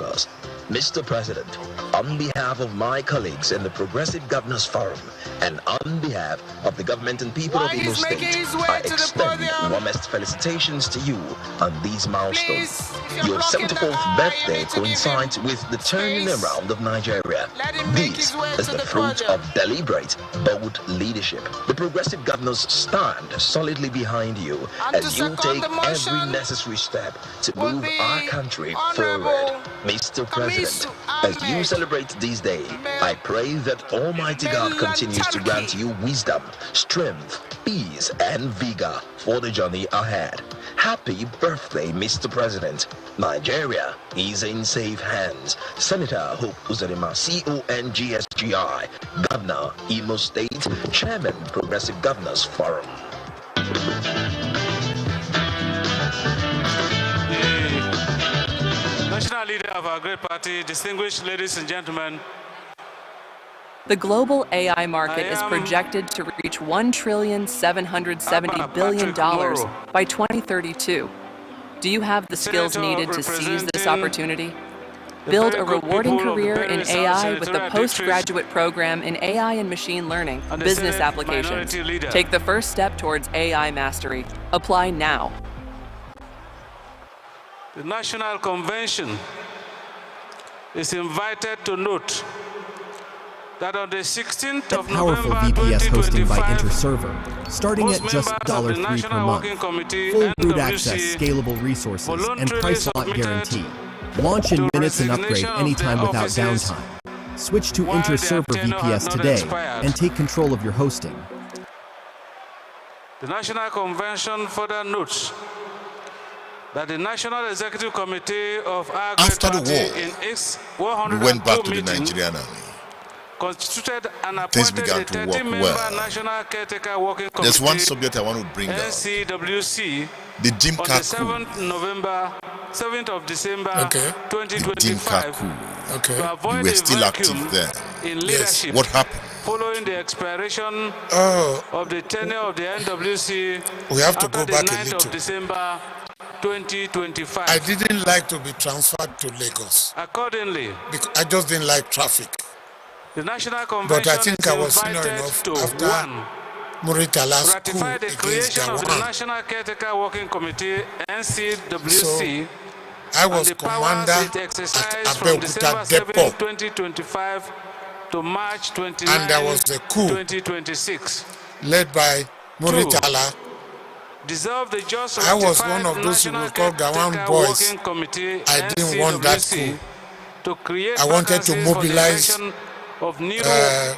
focus. Mr. President, on behalf of my colleagues in the Progressive Governors Forum and on behalf of the government and people of Imo State, I extend warmest felicitations to you on these milestones. Your 74th birthday coincides with the turning around of Nigeria. This is the fruit of deliberate, bold leadership. The Progressive Governors stand solidly behind you as you take every necessary step to move our country forward. Mr. President, as you celebrate this day, I pray that Almighty God continues to grant you wisdom, strength, peace, and vigor for the journey ahead. Happy birthday, Mr. President. Nigeria is in safe hands. Senator Hope Uzodinma, CONGSGI, Governor, Imo State, Chairman, Progressive Governors Forum. National leader of our great party, distinguished ladies and gentlemen. The global AI market is projected to reach $1.770 billion by 2032. Do you have the skills needed to seize this opportunity? Build a rewarding career in AI with the postgraduate program in AI and machine learning, business applications. Take the first step towards AI mastery. Apply now. The National Convention is invited to note that on the 16th of powerful November VPS hosting by 2025, InterServer, starting at just $3 per month. Full root access, scalable resources, and price lock guarantee. Launch in minutes and upgrade anytime without downtime. Switch to InterServer VPS today and take control of your hosting. The National Convention further notes that the National Executive Committee of our great After the party war, in its we 102 went back to the meeting Nigerian army. constituted and Things appointed began a to work 30-member well. National Caretaker Working There's one Committee, subject I want to bring up. NCWC, The Jim on the Kaku. 7th of December The Jim 2025 Kaku. to avoid You were a still vacuum active then. in leadership What happened? following the expiration of the tenure of the NWC We have to after go the back a 9th little. of December 2025. I didn't like to be transferred to Lagos. Accordingly, Because I just didn't like traffic. the National Convention But I think is I was senior invited enough to after 1. Muritala's coup Ratify the against creation of the Gawan. National Caretaker Working Committee, NCWC, I and was the powers commander it at exercised from December Abeokuta 7, Depot. 2025 to March 29, And there was a coup 2026. led by Muritala. Dissolve the just I was ratified one of those who National were called Gawan Caretaker boys. Working Committee, I didn't want that NCWC, coup. to create I wanted to vacancies for the mobilize election of new the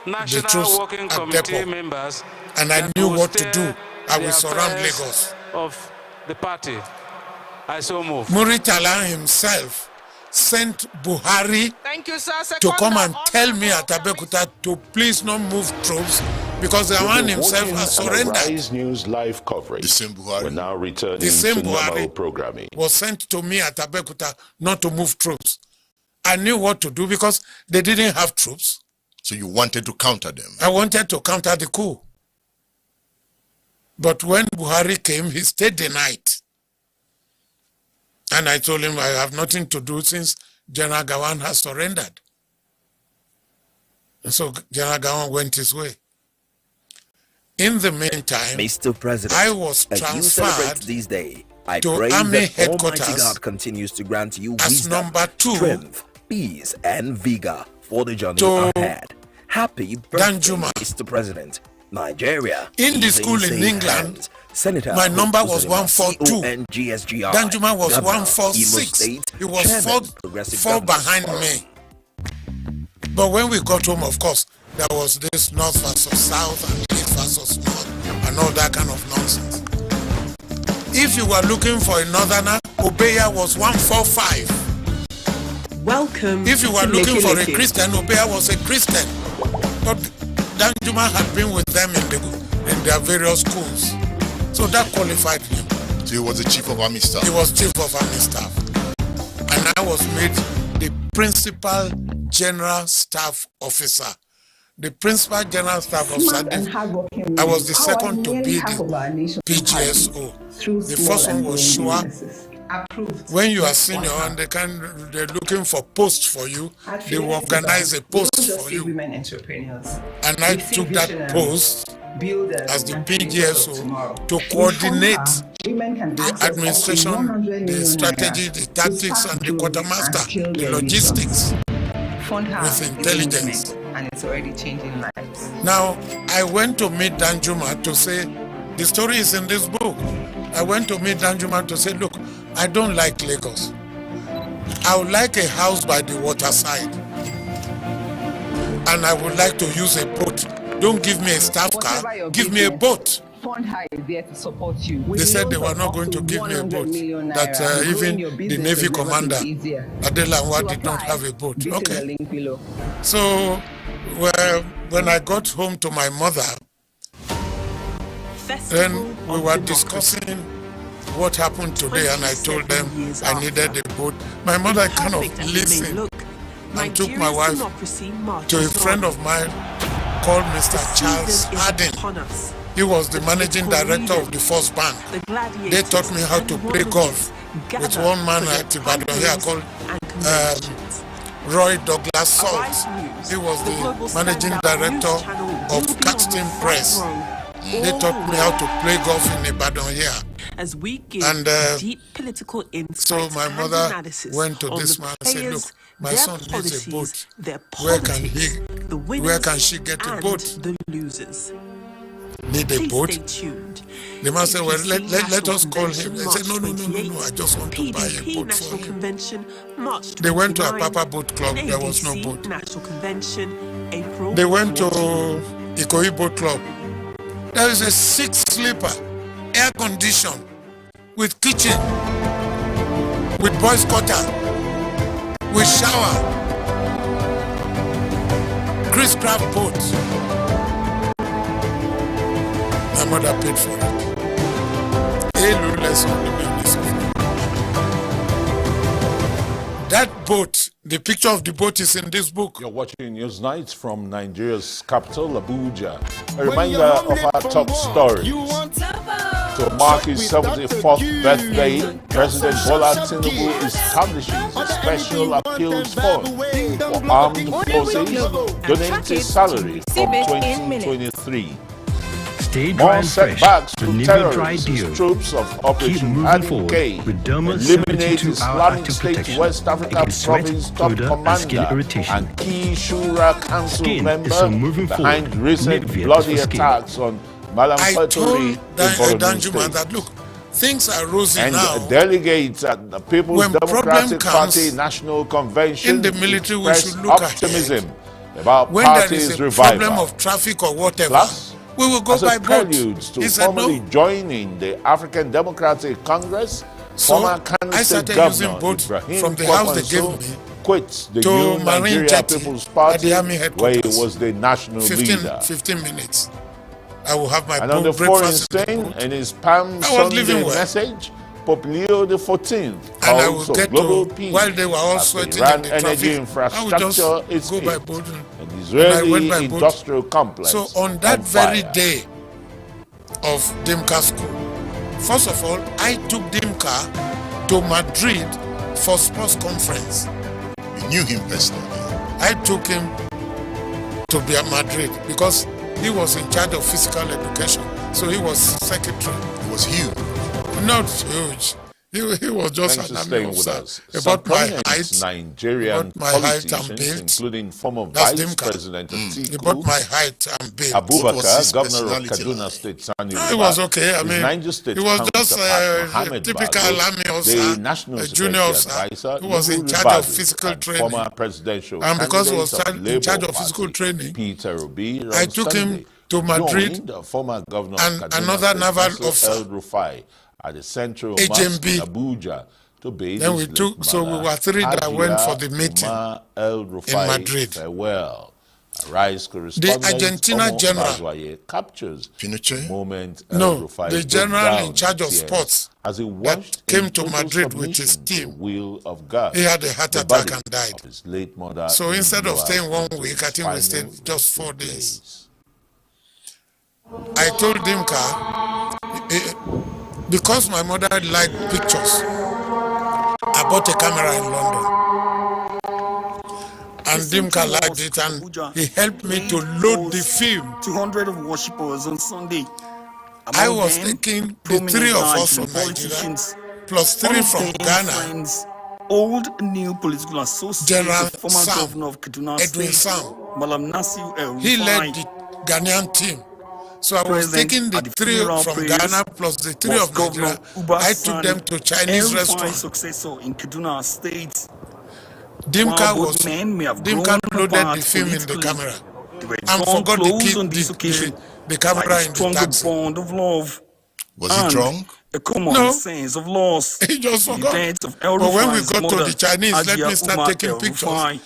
National troops Working at Committee Depot. members. And I that knew will what to steer do. I the will surround affairs Lagos. of the party. I so move. Muritala himself sent Buhari Thank you, sir. to come and tell me at Abeokuta to please not move troops because Gawan himself has surrendered. Rise News live coverage. The same Buhari. We're now returning The same to normal Buhari programming. was sent to me at Abeokuta not to move troops. I knew what to do because they didn't have troops. So you wanted to counter them. I wanted to counter the coup. But when Buhari came, he stayed the night. And I told him I have nothing to do since General Gawan has surrendered. And so General Gawan went his way. In the meantime, Mr. President, I was as you celebrate transferred this day, I to pray Army that Almighty headquarters God continues to grant you as wisdom, number 2 strength, peace, and vigor for the journey to ahead. Happy birthday, Danjuma. Mr. President. Nigeria In the is school in safe England, hands. Senator my number was Uzodinma, 142. CONGSGI, Danjuma was Governor, 146. Imo State, He was Chairman, Progressive four Governors behind Forum. me. But when we got home, of course, there was this North versus South and East versus North and all that kind of nonsense. If you were looking for a Northerner, Obeya was 145. Welcome. If you were to looking for a Lekki. Christian, Obeya was a Christian. But Danjuma had been with them in their various schools. So that qualified him. So he was the chief of army staff. He was chief of army staff. And I was made the principal general staff officer. The principal general staff officer. I was the second to be the PGSO. The first one was Shua, when you are senior and they're looking for posts for you, they will organize a post for you. Women entrepreneurs. And I took that post as the PGSO to coordinate the administration, the strategy, the tactics, and the quartermaster, the logistics with intelligence. And it's already changing lives. Now, I went to meet Danjuma to say, the story is in this book. I went to meet Danjuma to say, look, I don't like Lagos. I would like a house by the waterside. And I would like to use a boat. Don't give me a staff car, give me a boat. Fund High is there to support you. They said they were not going to give me a boat. That even the Navy commander, Adelanwa, did not have a boat. Okay. So, when I got home to my mother, then we were discussing what happened today, and I told them I needed a boat. My mother kind of listened and took my wife to a friend of mine called Mr. Charles Harding. He was the managing director of the First Bank. They taught me how to play golf with one man at Ibadan here called Roy Douglas Salt. He was the managing director of Caxton Press. They taught me how to play golf in Ibadan here. As we give deep political insights, so my mother went to this man and said, look, my son needs a boat. Where can she get a boat? The losers. Need a boat? Stay tuned. The man said, well, let us call him. They said, no, I just want to buy a boat National for him. Convention, March 29, they went to a Papa Boat Club. There was no boat. National Convention, April. They went to Ikoyi Boat Club. There is a 6-sleeper, air-conditioned, with kitchen, with boys' quarter, with shower, Chris Craft boat. My mother paid for it. That boat, the picture of the boat is in this book. You're watching News Nights from Nigeria's capital, Abuja. A reminder of our top stories. To mark his 74th birthday, President Bola Tinubu establishes a special appeals fund for armed forces, donating salary from 2023. More setbacks to terrorists. Troops of Operation Aduke eliminate Islamic State West Africa Province top commander and key Shura Council member behind recent bloody attacks on Malam Fatori in Borno State. Look, things are rosy and now. Delegates at the People's Democratic Party National Convention in the military, we should look optimism about when party's there is a revival. problem of traffic or whatever. Plus, we will go as by a boat. To formally joining the African Democratic Congress, so former candidate governor boat Ibrahim from the house they gave me quits the to new Nigeria People's Party, where he was the national leader. 15 minutes. I will have my and on the foreign scene, in his Palm Sunday message, Pope Leo XIV calls for global peace while they were all sweating Iran in the energy traffic, infrastructure is go by hit. boat An Israeli industrial complex. So on that very day of Dimka school, first of all, I took Dimka to Madrid for sports conference. You knew him personally? I took him to be at Madrid because he was in charge of physical education. So he was secretary. He was huge. Not huge. He was just staying with us. About my height, Nigerian politicians, including former Vice President Atiku, about my height and build. Abubakar, governor of Kaduna State, Sani it was okay. I mean, State he was just a typical army officer, the national a junior officer who was in charge of physical training. Former presidential and because he was in charge of physical training, Peter Obi, I took him to Madrid former governor and of another naval officer, El-Rufai, at the central mosque in Abuja to base. Then we took, so we were 3 that went for the meeting in Madrid. Farewell. Arise correspondent the Argentina general captures Pinochet? moment. No, the general in charge of sports as he that came to Madrid with his team. Will of God. He had a heart attack and died. His late mother. So instead of staying 1 week, I think we stayed just 4 days. I told Dimka, because my mother liked pictures, I bought a camera in London. And Dimka liked it, and he helped me to load the film. 200 of worshippers on Sunday. I was taking the 3 of us from Nigeria, plus 3 from Ghana. Friends, old new political associates, General former Sam, governor of Kaduna Edwin State, Sam. Malam Nasir El He Rufai. led the Ghanaian team. So I was taking the 3 from Ghana plus the 3 of Nigeria. I took them to Chinese restaurants. Successor in Kaduna State. Dimka loaded the film in the camera and forgot to keep the camera in the taxi. Bond of love. Was he drunk? A common sense of loss. He just forgot. But when we got to the Chinese, let me start taking pictures.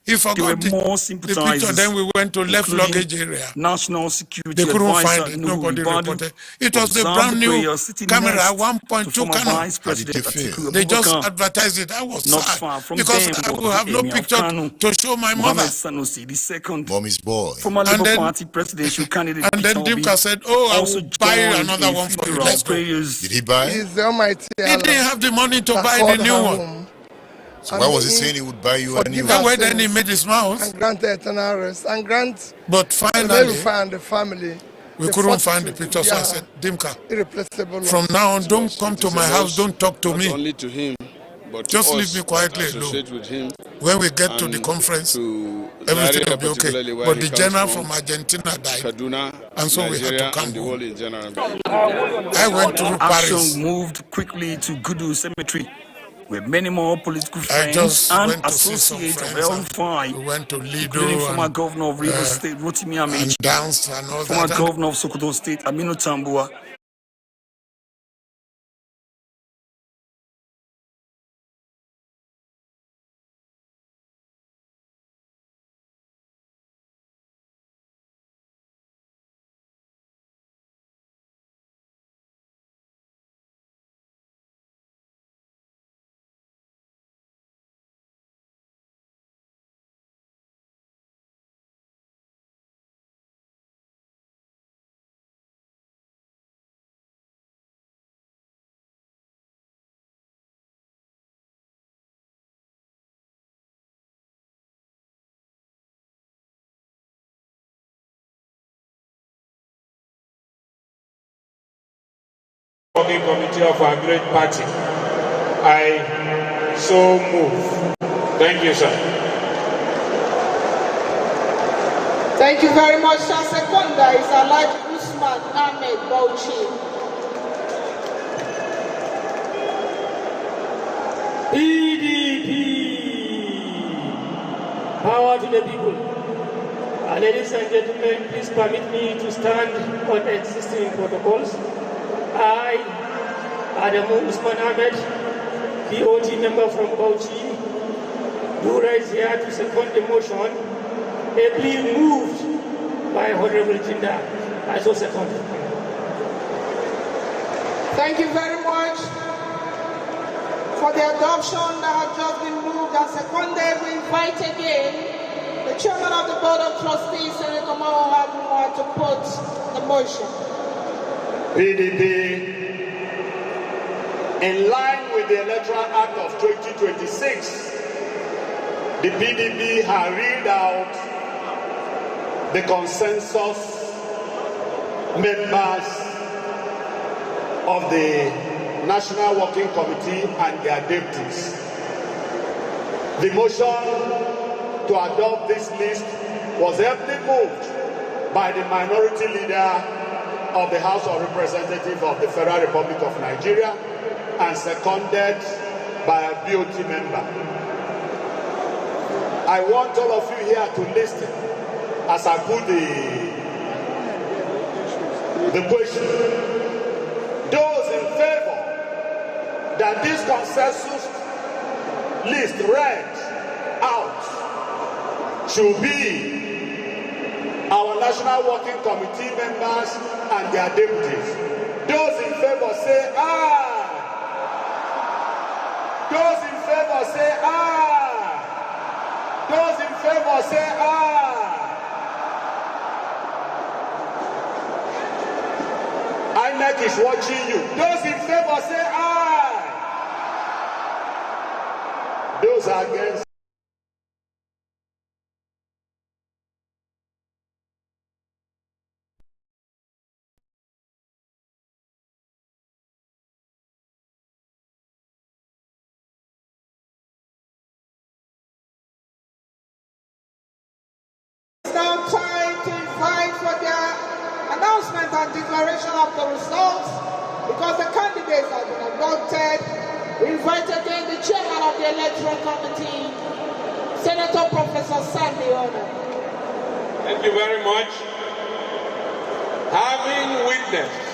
He forgot the picture. Then we went to left luggage area. National security. They couldn't find it. Nobody reported. It was a brand new camera, 1.2 Canon. How did you feel? They just advertised it. I was sad because I will have no picture to show my mother. Mommy's boy. Former Labour Party presidential candidate. And then Dimka said, "Oh, I will buy another one for you." Let's go. Did he buy? He's the Almighty. He didn't have the money to buy the new one. So why was he saying he would buy you a new one? one? Then he made his mouth. And grant eternal rest. And grant. But finally, find the family. We couldn't find the picture, so I said, Dimka, irreplaceable. From now on, don't come to my house, don't talk to me. Only to him, but just leave me quietly alone. When we get to the conference, everything will be okay. But the general from Argentina died, and so we had to come home. I went to Paris. Action moved quickly to Gudu Cemetery, where many more political friends and associates of El-Rufai, we went to Lido, including former governor of Rivers State, Rotimi Amechi, and all former that. governor of Sokoto State, Aminu Tambuwa. Working committee of our great party. I so move. Thank you, sir. Thank you very much, sir. Seconder is Alhaji Usman Ahmed Bauchi. PDP. Power to the people. Ladies and gentlemen, please permit me to stand on existing protocols. I, Adamu Usman Ahmed, POT member from Bauchi, do rise here to second the motion, ably moved by Honorable Jinda. I so second. Thank you very much for the adoption that has just been moved and seconded. We invite again the Chairman of the Board of Trustees, Senator Mao Habumwa, to put the motion. PDP, in line with the Electoral Act of 2026, the PDP has read out the consensus members of the National Working Committee and their deputies. The motion to adopt this list was heavily moved by the minority leader of the House of Representatives of the Federal Republic of Nigeria and seconded by a BOT member. I want all of you here to listen as I put the question. Those in favor that this consensus list read out should be our National Working Committee members and their deputies. Those in favor say aye. Those in favor say aye. Those in favor say aye. INEC is watching you. Those in favor say aye. those against. It's now time to invite for their announcement and declaration of the results. Because the candidates have been adopted, we invite again the chairman of the electoral committee, Senator Professor Sandy Ono. Thank you very much. Having witnessed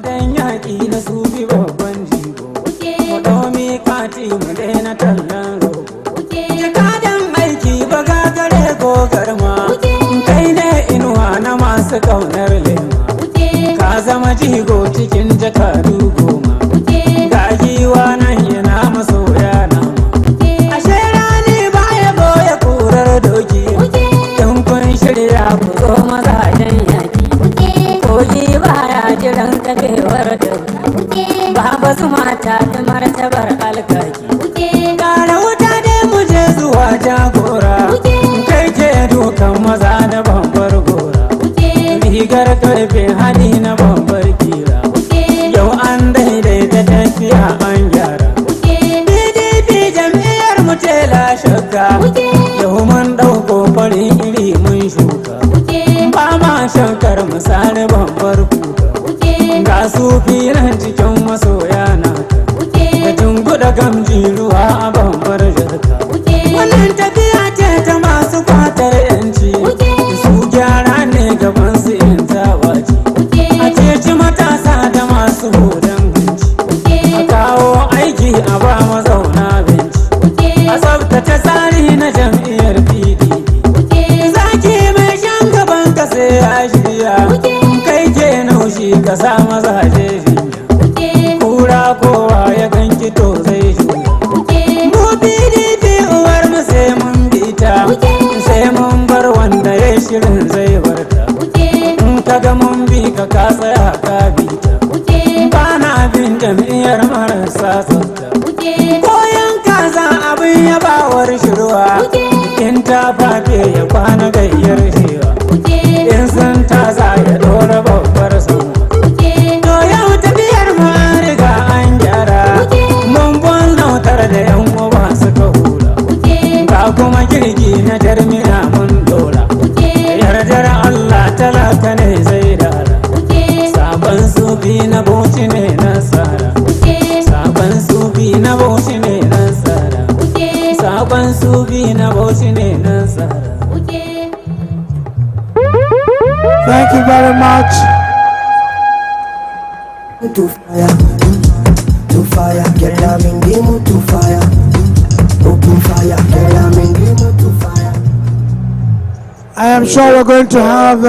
Dan yaƙi na sufi babban jigo, mu ɗaumi kati mu daina tallan rogo. Jakadan aiki ba gagare ko garma, kai ne inuwa na masu ƙaunar lema. Ka zama jigo cikin jakadu goma, ga giwa nan yana masoya nama. Ashe rani baya boye kurar doki, in kun shirya ku zo mazajen yaƙi. Kogi baya jiran kafewar dauki, baba zuma ta fi martabar alkaki. Ƙara wuta dai mu je zuwa jagora, kai ke dukan maza da bambar gora. Rigar karfe hadi na bambar kira, yau an daidaita tafiya an gyara. PDP jam'iyyar mu ce la shakka, yau mun ɗauko farin iri mun shuka. Ba ma shankar misali bambar kuka, ga su filan cikin masoya naka, da tunguda gamji ruwa a bambar jarka. Wannan tafiya ce ta masu fatar yanci, su gyara ne gaban su in tawaci. ya fafe ya kwana gayyar shewa in sun tasa ya dora babbar sanwa to yau tafiyar mu an riga an gyara mun nautar da yan uwa suka hura ga kuma girgi na jarmina mun dora yardar Allah talaka ne zai dara sabon sufi na bauchi ne nasara sabon sufi na bauchi ne nasara sabon sufi na bauchi ne nasara. Thank you very much. To fire, get them in game to fire. Open fire, get them in game to fire. I am sure we're going to have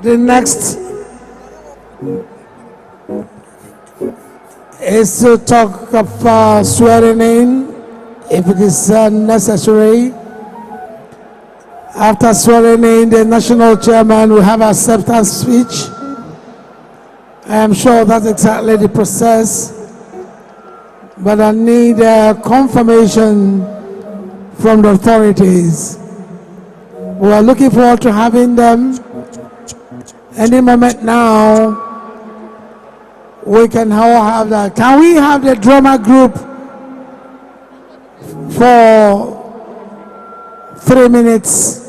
the next is to talk of swearing in if it is necessary. After swearing in, the national chairman will have acceptance speech. I am sure that's exactly the process, but I need confirmation from the authorities. We are looking forward to having them. Any moment now, we can all have that. Can we have the drama group for 3 minutes?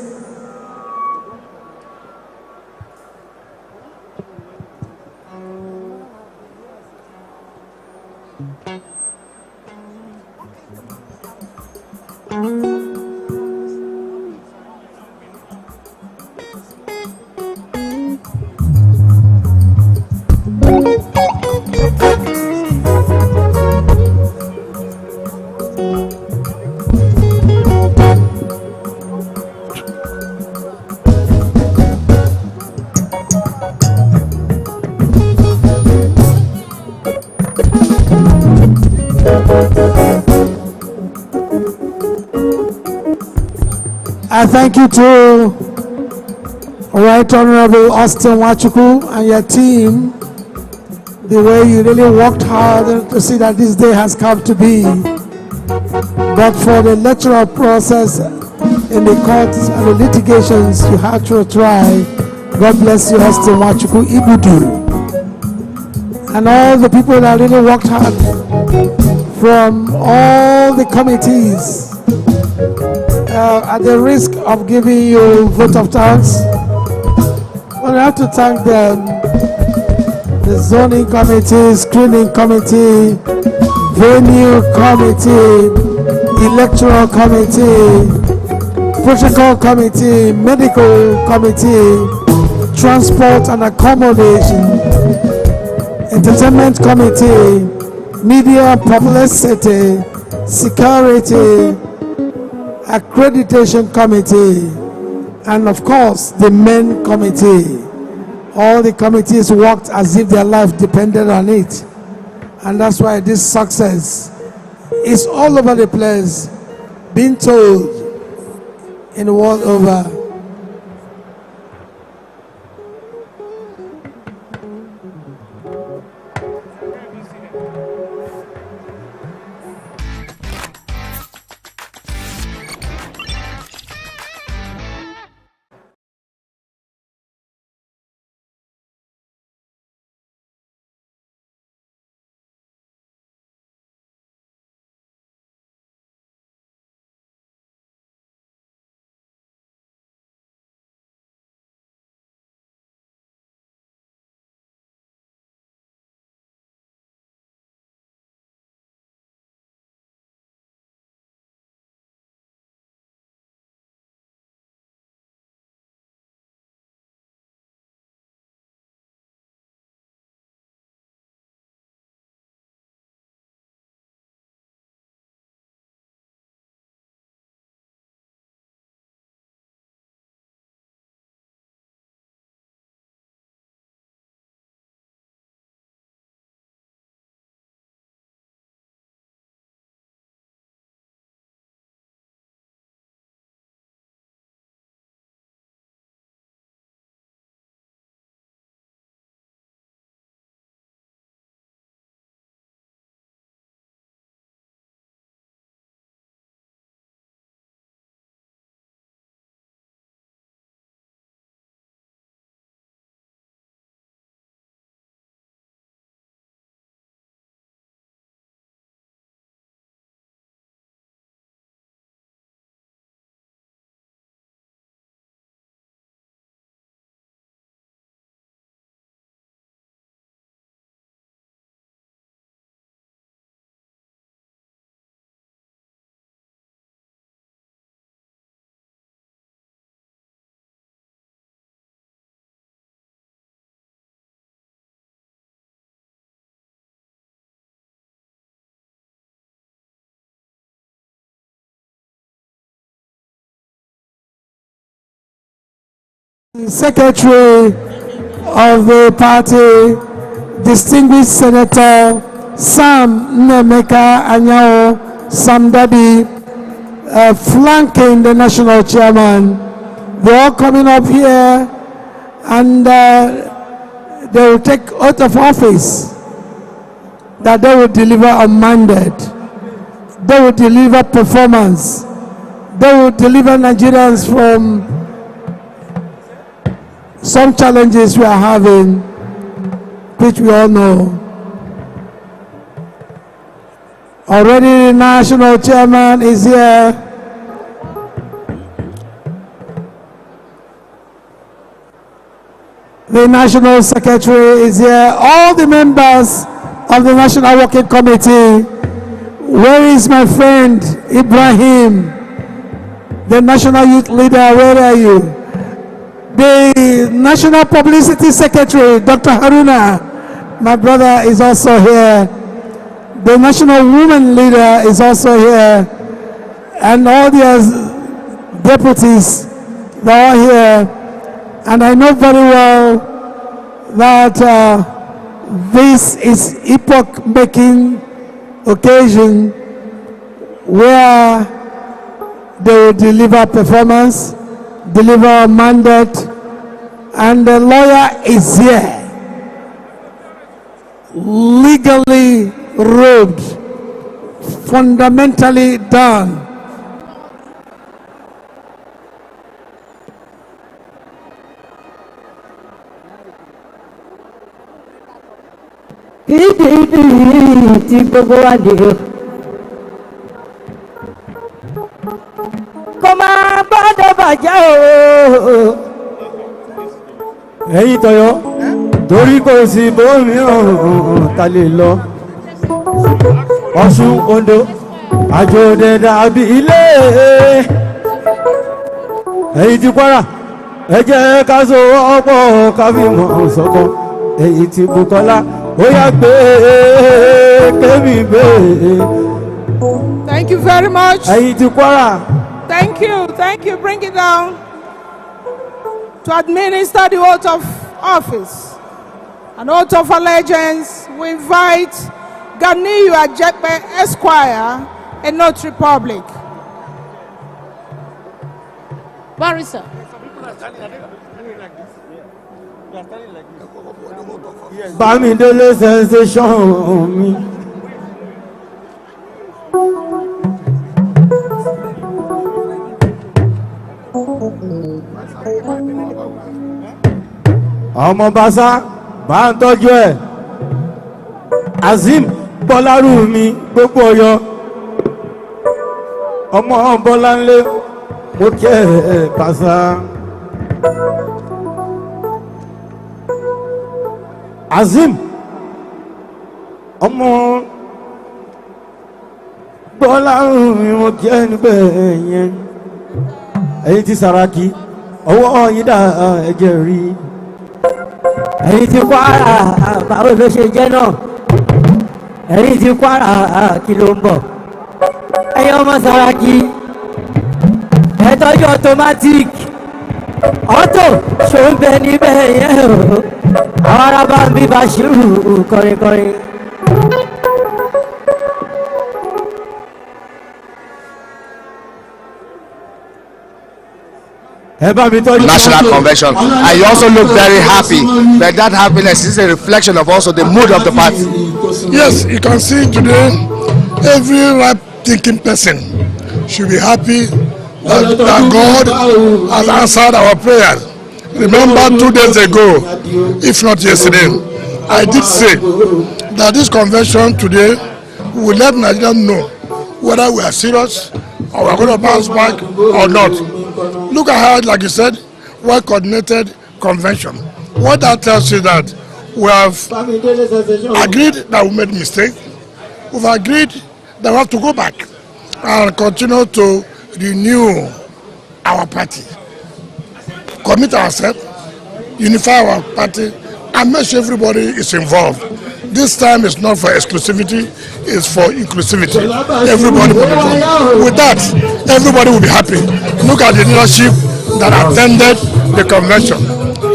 I thank you to Right Honorable Austin Nwachukwu and your team, the way you really worked hard to see that this day has come to be. But for the electoral process in the courts and the litigations you had to try, God bless you, Austin Nwachukwu Ibudu. And all the people that really worked hard from all the committees. At the risk of giving you vote of thanks, we have to thank them. The zoning committee, screening committee, venue committee, electoral committee, protocol committee, medical committee, transport and accommodation, entertainment committee, media publicity, security, accreditation committee, and of course the main committee. All the committees worked as if their life depended on it, and that's why this success is all over the place, being told in the world over. Secretary of the party, distinguished Senator Sam Nemeka Anyao Sam Dabi, flanking the national chairman. They're all coming up here, and they will take oath of office that they will deliver a mandate, they will deliver performance, they will deliver Nigerians from some challenges we are having, which we all know. Already the national chairman is here. The national secretary is here. All the members of the National Working Committee. Where is my friend Ibrahim, the national youth leader? Where are you? The National Publicity Secretary, Dr. Haruna, my brother, is also here. The National Women Leader is also here. And all the deputies, they're all here. And I know very well that this is epoch-making occasion where they will deliver performance, deliver a mandate, and the lawyer is here, legally robed, fundamentally done. Tí gbogbo wa dé o. Kò máa gbọ́dọ̀ bàjẹ́ o. Ẹ̀yin tọ̀yọ́ torí kò sí bòmíràn ta lè lọ. Ọ̀ṣun Oǹdó àjòdè dàbí ilé. Ẹ̀yin ti Kwara ẹ jẹ́ ká so ọ̀pọ̀ ká fi mọ̀ sọ́kọ̀. Ẹ̀yin ti Bukola. Thank you very much. Thank you. Bring it down. To administer the oath of office, an oath of allegiance, we invite Ganiyu Ajepe Esquire, a notary public. Barrister. Bamidele sensation mi. Ọmọ Basa bá ń tọ́jú ẹ̀. Azim Bọ́lárùmí gbogbo Ọ̀yọ́. Ọmọ Bọ́láńlé mo kí ẹ Basa. Azim ọmọ Bọ́lárùmí mo kí ẹ níbẹ̀ yẹn. Ẹ̀yin ti Sàràkí ọwọ́ yín dà ẹ̀jẹ̀ rí. Ẹ̀yin ti Kwara báwo ló ṣe jẹ́ náà? Ẹ̀yin ti Kwara kí ló ń bọ̀? Ẹ̀yin ọmọ Sàràkí ẹ tọ́jú automatic auto ṣó ń bẹ níbẹ̀ yẹn o. Àwọn ará bá ń bí Bashiru kọrinkọrin. National convention. And you also look very happy, but that happiness is a reflection of also the mood of the party. Yes, you can see today every right thinking person should be happy that God has answered our prayers. Remember 2 days ago, if not yesterday, I did say that this convention today will let Nigerians know whether we are serious or we are going to bounce back or not. Look at how, like you said, well-coordinated convention. What that tells you that we have agreed that we made mistake. We've agreed that we have to go back and continue to renew our party, commit ourselves, unify our party, and make sure everybody is involved. This time is not for exclusivity, it's for inclusivity. Everybody will be involved. With that, everybody will be happy. Look at the leadership that attended the convention.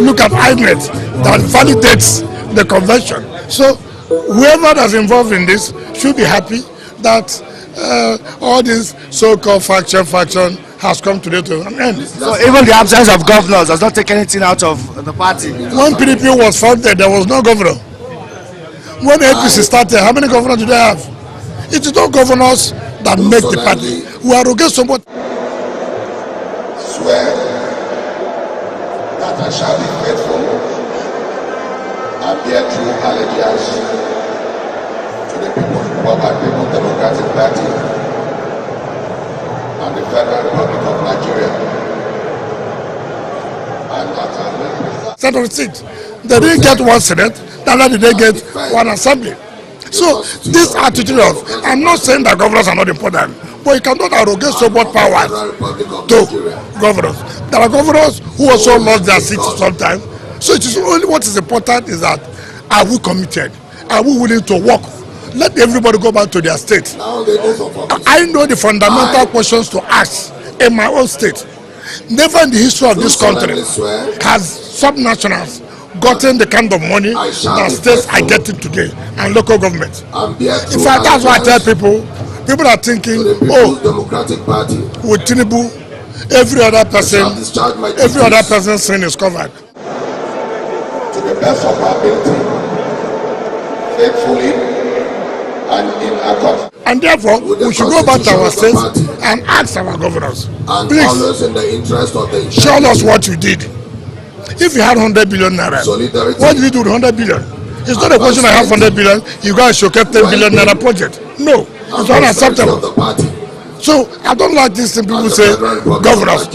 Look at INET that validates the convention. So whoever that's involved in this should be happy that all this so-called faction has come today to an end. So even the absence of governors does not take anything out of the party? When PDP was founded, there was no governor. When APC started, how many governors do they have? It is not governors that make the party. We arrogate somewhat. Swear that I shall be faithful and bear true allegiance to the People's Democratic Party and the Federal Republic of Nigeria. And that I will. Set of seats. They didn't get one Senate, neither did they get one Assembly. So this attitude of, I'm not saying that governors are not important, but you cannot arrogate so much power to governors. There are governors who also lost their seats sometimes. So it is only what is important is that, are we committed? Are we willing to work? Let everybody go back to their state. I know the fundamental questions to ask in my own state. Never in the history of this country has subnationals gotten the kind of money that states are getting today and local government. In fact, that's why I tell people are thinking, with Tinubu, every other person's sin is covered. To the best of our ability, faithfully and in accord. And therefore, we should go back to our states and ask our governors, please, show us what you did. If you had 100 billion naira, what did you do with 100 billion? It's not a question I have 100 billion, you guys should get 10 billion naira project. No, it's unacceptable. So I don't like this thing people say, governors.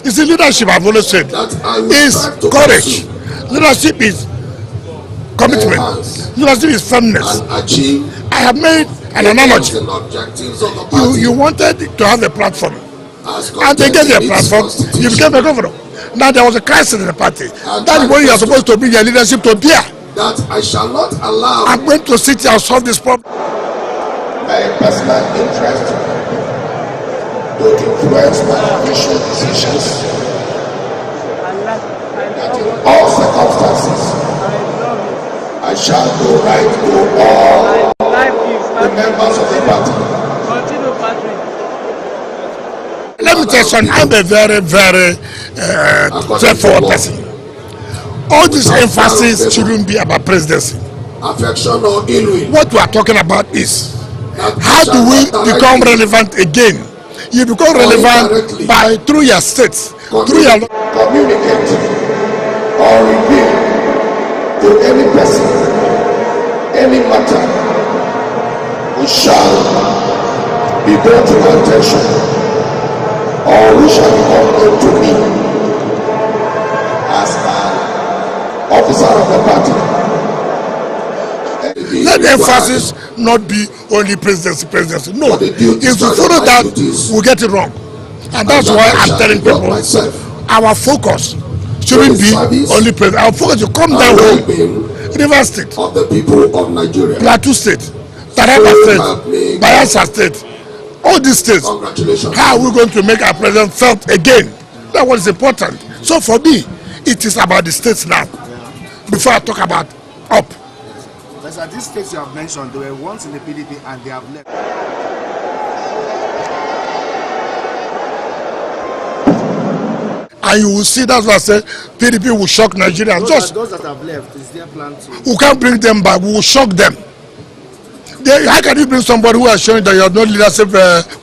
You see, leadership, I've always said, is courage. Leadership is commitment. Leadership is firmness. I have made an analogy. You wanted to have a platform, and they gave you a platform, you became a governor. Now there was a crisis in the party. That's when you are supposed to bring your leadership to bear. That I shall not allow. I'm going to sit here and solve this problem. My personal interest to influence my official decisions. That in all circumstances, I shall do right to all the members of the party. Let me tell you something, I'm a very, very straightforward person. All this emphasis shouldn't be about presidency. Affection or ill will. What we are talking about is, how do we become relevant again? You become relevant through your states, through your... Communicate or reveal to any person, any matter, which shall be brought to my attention, or which shall be known to me as an officer of the party. Let the emphasis not be only presidency. No, if we follow that, we'll get it wrong. And that's why I'm telling people, our focus shouldn't be only presidency. Our focus should come down home. Rivers State, of the people of Nigeria, Plateau State, Taraba State, Bayelsa State, all these states, how are we going to make our president felt again? That was important. So for me, it is about the states now, before I talk about up. But at these states you have mentioned, they were once in the PDP and they have left. And you will see, that's why I said PDP will shock Nigeria. Those that have left, is their plan to... We can't bring them back, we will shock them. How can you bring somebody who has shown that you have no leadership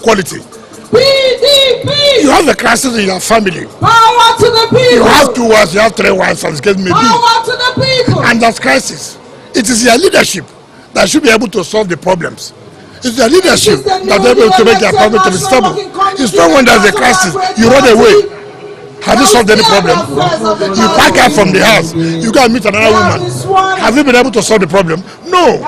quality? PDP! You have a crisis in your family. Power to the people! You have 2 wives, you have 3 wives, as the case may be. Power to the people! And that's crisis. It is your leadership that should be able to solve the problems. It's your leadership that is able to make your problem to be stable. It's not when there's a crisis, you run away. Have you solved any problem? You pack up from the house, you go and meet another woman. Have you been able to solve the problem? No.